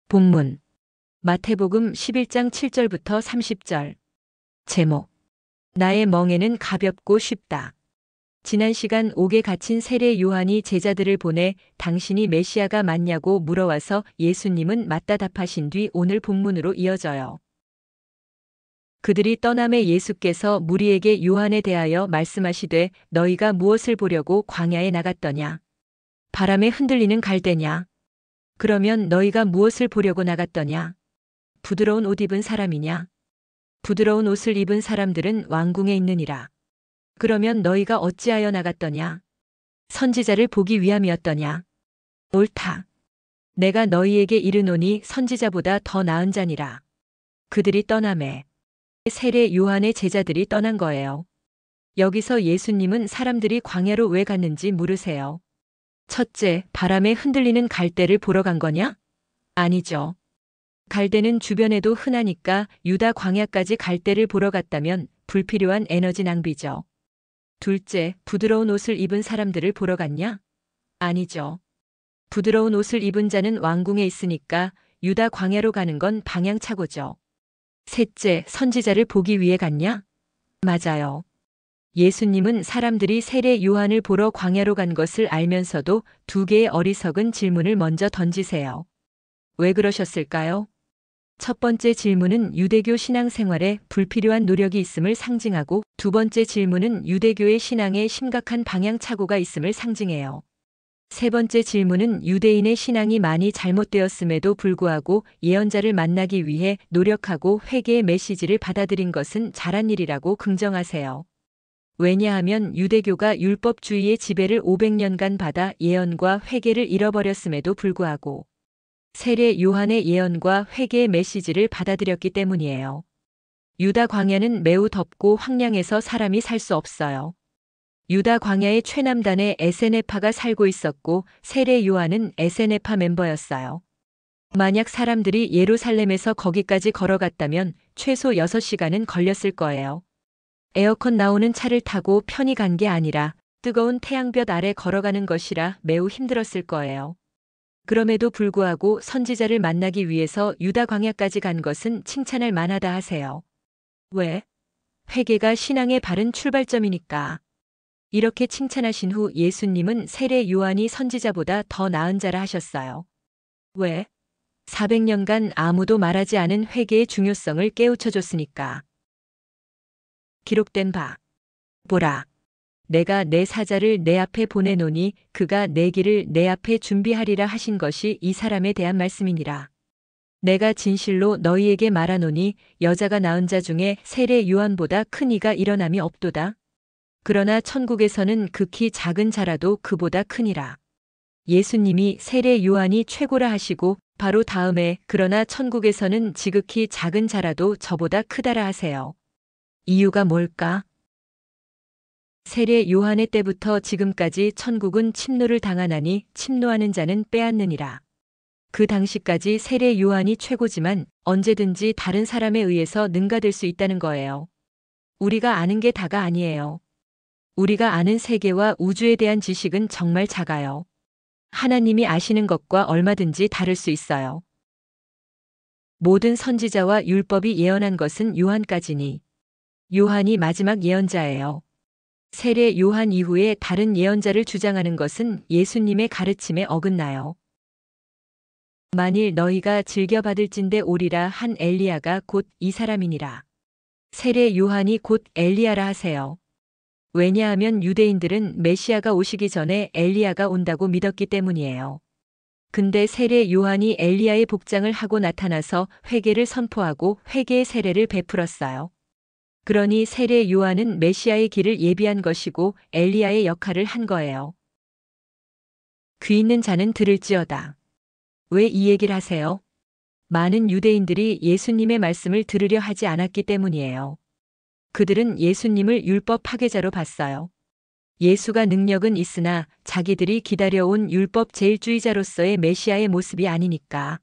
본문 마태복음 11장 7절부터 30절. 제목 나의 멍에는 가볍고 쉽다. 지난 시간 옥에 갇힌 세례 요한이 제자들을 보내 당신이 메시아가 맞냐고 물어와서 예수님은 맞다 답하신 뒤 오늘 본문으로 이어져요. 그들이 떠남에 예수께서 무리에게 요한에 대하여 말씀하시되 너희가 무엇을 보려고 광야에 나갔더냐? 바람에 흔들리는 갈대냐? 그러면 너희가 무엇을 보려고 나갔더냐? 부드러운 옷 입은 사람이냐? 부드러운 옷을 입은 사람들은 왕궁에 있느니라. 그러면 너희가 어찌하여 나갔더냐? 선지자를 보기 위함이었더냐? 옳다. 내가 너희에게 이르노니 선지자보다 더 나은 자니라. 그들이 떠나매 세례 요한의 제자들이 떠난 거예요. 여기서 예수님은 사람들이 광야로 왜 갔는지 물으세요. 첫째, 바람에 흔들리는 갈대를 보러 간 거냐? 아니죠. 갈대는 주변에도 흔하니까 유다 광야까지 갈대를 보러 갔다면 불필요한 에너지 낭비죠. 둘째, 부드러운 옷을 입은 사람들을 보러 갔냐? 아니죠. 부드러운 옷을 입은 자는 왕궁에 있으니까 유다 광야로 가는 건 방향차고죠. 셋째, 선지자를 보기 위해 갔냐? 맞아요. 예수님은 사람들이 세례 요한을 보러 광야로 간 것을 알면서도 두 개의 어리석은 질문을 먼저 던지세요. 왜 그러셨을까요? 첫 번째 질문은 유대교 신앙생활에 불필요한 노력이 있음을 상징하고 두 번째 질문은 유대교의 신앙에 심각한 방향착오가 있음을 상징해요. 세 번째 질문은 유대인의 신앙이 많이 잘못되었음에도 불구하고 예언자를 만나기 위해 노력하고 회개의 메시지를 받아들인 것은 잘한 일이라고 긍정하세요. 왜냐하면 유대교가 율법주의의 지배를 500년간 받아 예언과 회개를 잃어버렸음에도 불구하고 세례 요한의 예언과 회개의 메시지를 받아들였기 때문이에요. 유다 광야는 매우 덥고 황량해서 사람이 살 수 없어요. 유다 광야의 최남단에 에세네파가 살고 있었고 세례 요한은 에세네파 멤버였어요. 만약 사람들이 예루살렘에서 거기까지 걸어갔다면 최소 6시간은 걸렸을 거예요. 에어컨 나오는 차를 타고 편히 간 게 아니라 뜨거운 태양볕 아래 걸어가는 것이라 매우 힘들었을 거예요. 그럼에도 불구하고 선지자를 만나기 위해서 유다 광야까지 간 것은 칭찬할 만하다 하세요. 왜? 회개가 신앙의 바른 출발점이니까. 이렇게 칭찬하신 후 예수님은 세례 요한이 선지자보다 더 나은 자라 하셨어요. 왜? 400년간 아무도 말하지 않은 회개의 중요성을 깨우쳐줬으니까. 기록된 바. 보라. 내가 내 사자를 내 앞에 보내노니 그가 내 길을 내 앞에 준비하리라 하신 것이 이 사람에 대한 말씀이니라. 내가 진실로 너희에게 말하노니 여자가 낳은 자 중에 세례 요한보다 큰 이가 일어남이 없도다. 그러나 천국에서는 극히 작은 자라도 그보다 크니라. 예수님이 세례 요한이 최고라 하시고 바로 다음에 그러나 천국에서는 지극히 작은 자라도 저보다 크다라 하세요. 이유가 뭘까? 세례 요한의 때부터 지금까지 천국은 침노를 당하나니 침노하는 자는 빼앗느니라. 그 당시까지 세례 요한이 최고지만 언제든지 다른 사람에 의해서 능가될 수 있다는 거예요. 우리가 아는 게 다가 아니에요. 우리가 아는 세계와 우주에 대한 지식은 정말 작아요. 하나님이 아시는 것과 얼마든지 다를 수 있어요. 모든 선지자와 율법이 예언한 것은 요한까지니. 요한이 마지막 예언자예요. 세례 요한 이후에 다른 예언자를 주장하는 것은 예수님의 가르침에 어긋나요. 만일 너희가 즐겨받을진대 오리라 한 엘리야가 곧 이 사람이니라. 세례 요한이 곧 엘리야라 하세요. 왜냐하면 유대인들은 메시아가 오시기 전에 엘리야가 온다고 믿었기 때문이에요. 근데 세례 요한이 엘리야의 복장을 하고 나타나서 회개를 선포하고 회개의 세례를 베풀었어요. 그러니 세례 요한은 메시아의 길을 예비한 것이고 엘리야의 역할을 한 거예요. 귀 있는 자는 들을지어다. 왜 이 얘기를 하세요? 많은 유대인들이 예수님의 말씀을 들으려 하지 않았기 때문이에요. 그들은 예수님을 율법 파괴자로 봤어요. 예수가 능력은 있으나 자기들이 기다려온 율법 제일주의자로서의 메시아의 모습이 아니니까.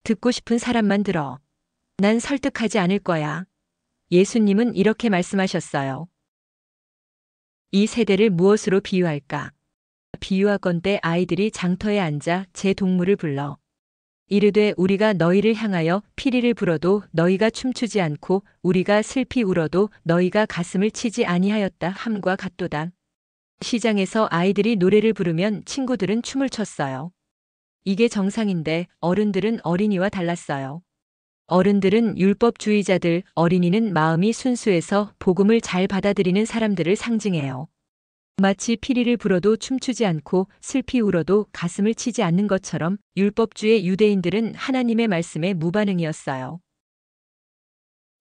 듣고 싶은 사람만 들어. 난 설득하지 않을 거야. 예수님은 이렇게 말씀하셨어요. 이 세대를 무엇으로 비유할까? 비유하건대 아이들이 장터에 앉아 제 동물을 불러 이르되 우리가 너희를 향하여 피리를 불어도 너희가 춤추지 않고 우리가 슬피 울어도 너희가 가슴을 치지 아니하였다 함과 같도다. 시장에서 아이들이 노래를 부르면 친구들은 춤을 췄어요. 이게 정상인데 어른들은 어린이와 달랐어요. 어른들은 율법주의자들, 어린이는 마음이 순수해서 복음을 잘 받아들이는 사람들을 상징해요. 마치 피리를 불어도 춤추지 않고 슬피 울어도 가슴을 치지 않는 것처럼 율법주의 유대인들은 하나님의 말씀에 무반응이었어요.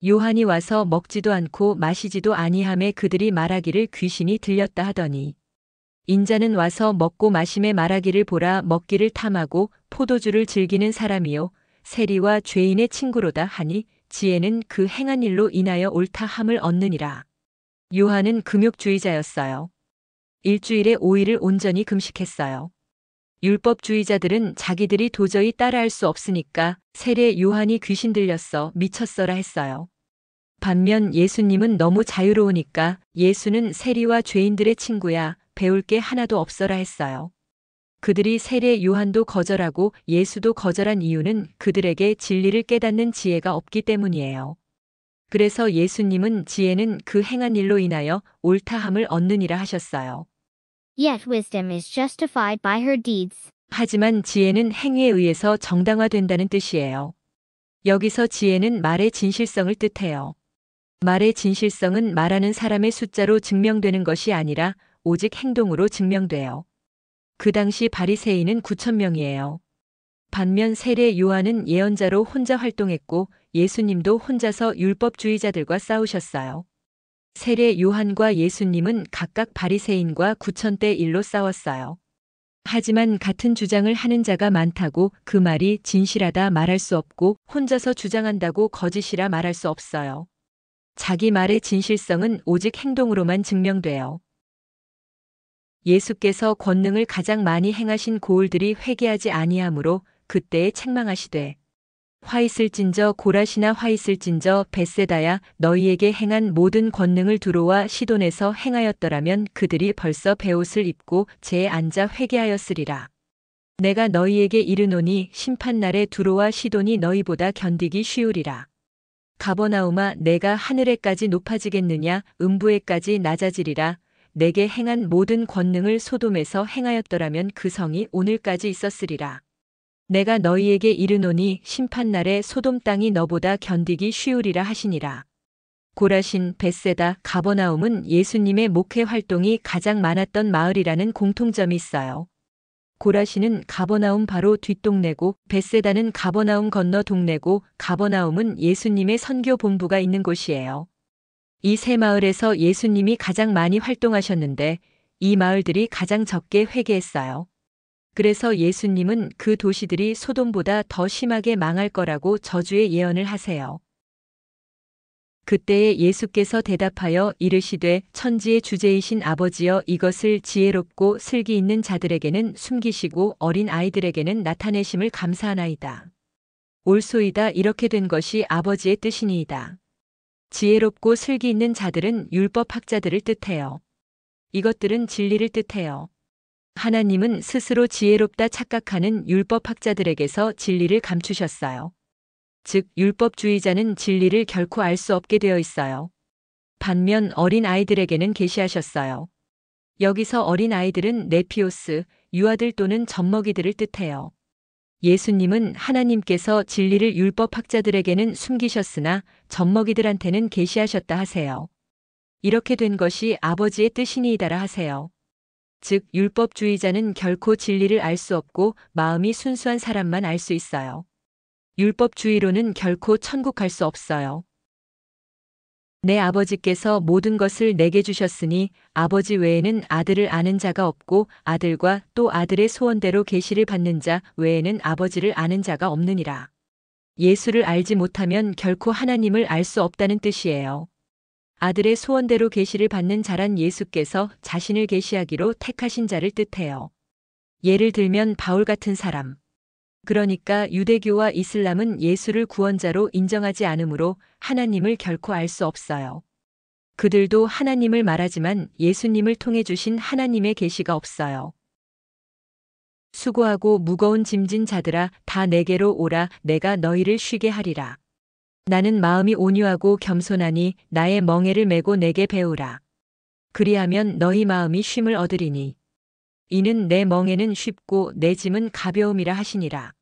요한이 와서 먹지도 않고 마시지도 아니하매 그들이 말하기를 귀신이 들렸다 하더니 인자는 와서 먹고 마심에 말하기를 보라 먹기를 탐하고 포도주를 즐기는 사람이요 세리와 죄인의 친구로다 하니 지혜는 그 행한 일로 인하여 옳다함을 얻느니라. 요한은 금욕주의자였어요. 일주일에 5일을 온전히 금식했어요. 율법주의자들은 자기들이 도저히 따라할 수 없으니까 세례 요한이 귀신 들렸어 미쳤어라 했어요. 반면 예수님은 너무 자유로우니까 예수는 세리와 죄인들의 친구야 배울 게 하나도 없어라 했어요. 그들이 세례 요한도 거절하고 예수도 거절한 이유는 그들에게 진리를 깨닫는 지혜가 없기 때문이에요. 그래서 예수님은 지혜는 그 행한 일로 인하여 옳다함을 얻느니라 하셨어요. Yet wisdom is justified by her deeds. 하지만 지혜는 행위에 의해서 정당화된다는 뜻이에요. 여기서 지혜는 말의 진실성을 뜻해요. 말의 진실성은 말하는 사람의 숫자로 증명되는 것이 아니라 오직 행동으로 증명돼요. 그 당시 바리새인은 9,000명이에요. 반면 세례 요한은 예언자로 혼자 활동했고 예수님도 혼자서 율법주의자들과 싸우셨어요. 세례 요한과 예수님은 각각 바리새인과 9,000대 1로 싸웠어요. 하지만 같은 주장을 하는 자가 많다고 그 말이 진실하다 말할 수 없고 혼자서 주장한다고 거짓이라 말할 수 없어요. 자기 말의 진실성은 오직 행동으로만 증명돼요. 예수께서 권능을 가장 많이 행하신 고을들이 회개하지 아니하므로 그때에 책망하시되 화 있을진저 고라시나 화 있을진저 벳세다야 너희에게 행한 모든 권능을 두로와 시돈에서 행하였더라면 그들이 벌써 베옷을 입고 재에 앉아 회개하였으리라. 내가 너희에게 이르노니 심판날에 두로와 시돈이 너희보다 견디기 쉬우리라. 가버나움아 내가 하늘에까지 높아지겠느냐 음부에까지 낮아지리라. 내게 행한 모든 권능을 소돔에서 행하였더라면 그 성이 오늘까지 있었으리라. 내가 너희에게 이르노니 심판날에 소돔 땅이 너보다 견디기 쉬우리라 하시니라. 고라신, 벳세다, 가버나움은 예수님의 목회 활동이 가장 많았던 마을이라는 공통점이 있어요. 고라신은 가버나움 바로 뒷동네고 벳세다는 가버나움 건너 동네고 가버나움은 예수님의 선교 본부가 있는 곳이에요. 이 세 마을에서 예수님이 가장 많이 활동하셨는데 이 마을들이 가장 적게 회개했어요. 그래서 예수님은 그 도시들이 소돔보다 더 심하게 망할 거라고 저주의 예언을 하세요. 그때에 예수께서 대답하여 이르시되 천지의 주제이신 아버지여 이것을 지혜롭고 슬기 있는 자들에게는 숨기시고 어린 아이들에게는 나타내심을 감사하나이다. 옳소이다 이렇게 된 것이 아버지의 뜻이니이다. 지혜롭고 슬기 있는 자들은 율법학자들을 뜻해요. 이것들은 진리를 뜻해요. 하나님은 스스로 지혜롭다 착각하는 율법학자들에게서 진리를 감추셨어요. 즉 율법주의자는 진리를 결코 알 수 없게 되어 있어요. 반면 어린 아이들에게는 계시하셨어요. 여기서 어린 아이들은 네피오스, 유아들 또는 젖먹이들을 뜻해요. 예수님은 하나님께서 진리를 율법학자들에게는 숨기셨으나 젖먹이들한테는 계시하셨다 하세요. 이렇게 된 것이 아버지의 뜻이니이다라 하세요. 즉 율법주의자는 결코 진리를 알 수 없고 마음이 순수한 사람만 알 수 있어요. 율법주의로는 결코 천국 갈 수 없어요. 내 아버지께서 모든 것을 내게 주셨으니 아버지 외에는 아들을 아는 자가 없고 아들과 또 아들의 소원대로 계시를 받는 자 외에는 아버지를 아는 자가 없느니라. 예수를 알지 못하면 결코 하나님을 알 수 없다는 뜻이에요. 아들의 소원대로 계시를 받는 자란 예수께서 자신을 계시하기로 택하신 자를 뜻해요. 예를 들면 바울 같은 사람. 그러니까 유대교와 이슬람은 예수를 구원자로 인정하지 않으므로 하나님을 결코 알 수 없어요. 그들도 하나님을 말하지만 예수님을 통해 주신 하나님의 계시가 없어요. 수고하고 무거운 짐진 자들아 다 내게로 오라. 내가 너희를 쉬게 하리라. 나는 마음이 온유하고 겸손하니 나의 멍에를 메고 내게 배우라. 그리하면 너희 마음이 쉼을 얻으리니 이는 내 멍에는 쉽고 내 짐은 가벼움이라 하시니라.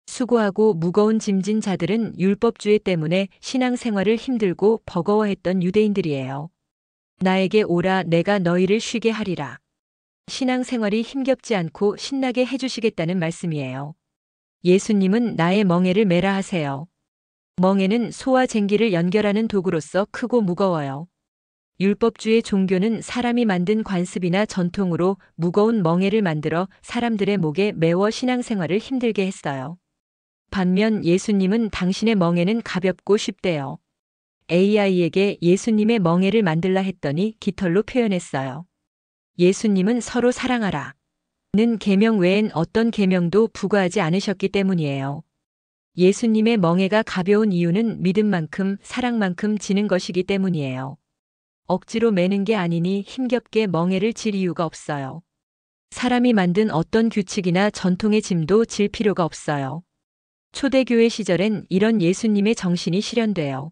수고하고 무거운 짐진 자들은 율법주의 때문에 신앙생활을 힘들고 버거워했던 유대인들이에요. 나에게 오라. 내가 너희를 쉬게 하리라. 신앙생활이 힘겹지 않고 신나게 해주시겠다는 말씀이에요. 예수님은 나의 멍에를 메라 하세요. 멍에는 소와 쟁기를 연결하는 도구로서 크고 무거워요. 율법주의 종교는 사람이 만든 관습이나 전통으로 무거운 멍에를 만들어 사람들의 목에 메워 신앙생활을 힘들게 했어요. 반면 예수님은 당신의 멍에는 가볍고 쉽대요. AI에게 예수님의 멍에를 만들라 했더니 깃털로 표현했어요. 예수님은 서로 사랑하라. 는 계명 외엔 어떤 계명도 부과하지 않으셨기 때문이에요. 예수님의 멍에가 가벼운 이유는 믿음만큼 사랑만큼 지는 것이기 때문이에요. 억지로 매는 게 아니니 힘겹게 멍에를 질 이유가 없어요. 사람이 만든 어떤 규칙이나 전통의 짐도 질 필요가 없어요. 초대교회 시절엔 이런 예수님의 정신이 실현돼요.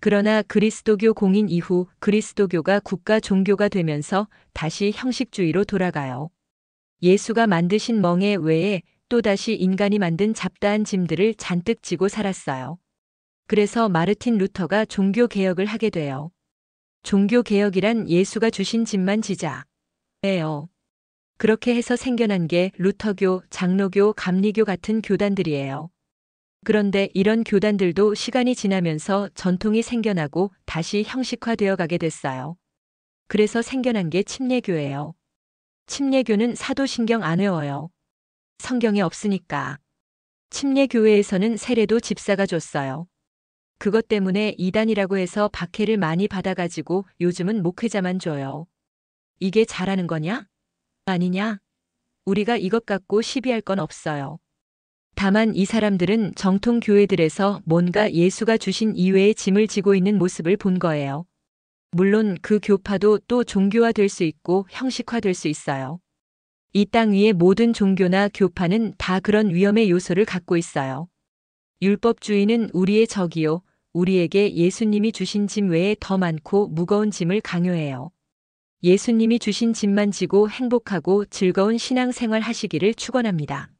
그러나 그리스도교 공인 이후 그리스도교가 국가 종교가 되면서 다시 형식주의로 돌아가요. 예수가 만드신 멍에 외에 또다시 인간이 만든 잡다한 짐들을 잔뜩 지고 살았어요. 그래서 마르틴 루터가 종교개혁을 하게 돼요. 종교개혁이란 예수가 주신 짐만 지자예요. 그렇게 해서 생겨난 게 루터교, 장로교, 감리교 같은 교단들이에요. 그런데 이런 교단들도 시간이 지나면서 전통이 생겨나고 다시 형식화되어 가게 됐어요. 그래서 생겨난 게 침례교예요. 침례교는 사도신경 안 외워요. 성경에 없으니까. 침례교회에서는 세례도 집사가 줬어요. 그것 때문에 이단이라고 해서 박해를 많이 받아가지고 요즘은 목회자만 줘요. 이게 잘하는 거냐? 아니냐? 우리가 이것 갖고 시비할 건 없어요. 다만 이 사람들은 정통 교회들에서 뭔가 예수가 주신 이외의 짐을 지고 있는 모습을 본 거예요. 물론 그 교파도 또 종교화될 수 있고 형식화될 수 있어요. 이 땅 위의 모든 종교나 교파는 다 그런 위험의 요소를 갖고 있어요. 율법주의는 우리의 적이요. 우리에게 예수님이 주신 짐 외에 더 많고 무거운 짐을 강요해요. 예수님이 주신 짐만 지고 행복하고 즐거운 신앙생활 하시기를 축원합니다.